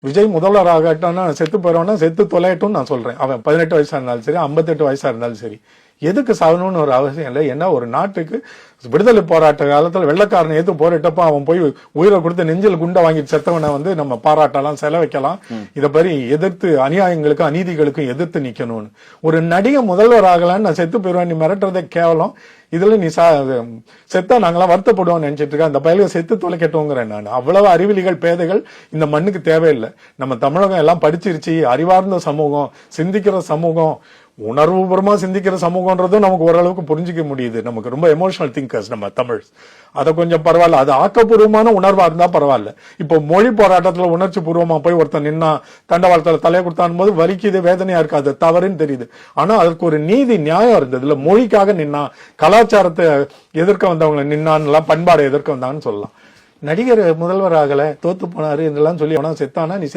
விஜய் முதல்வர் ஆகட்டான்னா செத்து போயிடுவான்னா செத்து தொலையட்டும்னு நான் சொல்றேன். அவன் 18 வயசா இருந்தாலும் சரி, 58 வயசா இருந்தாலும் சரி, எதுக்கு சாகணும்னு ஒரு அவசியம் இல்லை. ஏன்னா ஒரு நாட்டுக்கு விடுதலை போராட்ட காலத்துல வெள்ளக்காரனை ஏத்து போரிட்டப்ப அவன் போய் உயிரை கொடுத்து நெஞ்சில் குண்டை வாங்கிட்டு செத்தவனை நம்ம பாராட்டலாம், செலவைக்கலாம். இதை பற்றி எதிர்த்து அநியாயங்களுக்கும் அநீதிகளுக்கும் எதிர்த்து நிக்கணும்னு. ஒரு நடிகை முதல்வர் ஆகலான்னு நான் செத்து போயிடுவேன் நீ மிரட்டுறதே கேவலம். இதுல நீ செத்தா நாங்களாம் வருத்தப்படுவோம் நினைச்சிட்டு இருக்க. அந்த பயில செத்து தொலைக்கட்டும்ங்கிறேன் நான். அவ்வளவு அறிவிலிகள் பேதைகள் இந்த மண்ணுக்கு தேவையில்லை. நம்ம தமிழகம் எல்லாம் படிச்சிருச்சு, அறிவார்ந்த சமூகம், சிந்திக்கிற சமூகம், உணர்வுபூர்வமா சிந்திக்கிற சமூகம்ன்றதும் நமக்கு ஓரளவுக்கு புரிஞ்சிக்க முடியுது. நமக்கு ரொம்ப எமோஷனல் திங்கர்ஸ் நம்ம தமிழ். அதை கொஞ்சம் பரவாயில்ல, அது ஆக்கப்பூர்வமான உணர்வா இருந்தா பரவாயில்ல. இப்போ மொழி போராட்டத்துல உணர்ச்சி பூர்வமா போய் ஒருத்தன் நின்னா தண்டவாளத்துல தலையை கொடுத்தான் போது வலிக்குது, வேதனையா இருக்கு, அது தவறுன்னு தெரியுது. ஆனா அதுக்கு ஒரு நீதி நியாயம் இருந்தது. இல்ல மொழிக்காக நின்னா, கலாச்சாரத்தை எதிர்க்க வந்தவங்களை நின்னான்னு, பண்பாடை எதிர்க்க வந்தாங்கன்னு சொல்லலாம். நடிகர் முதல்வர் ஆகல, தோத்து போனாரு இதெல்லாம் சொல்லி அவனா செத்தானா நீ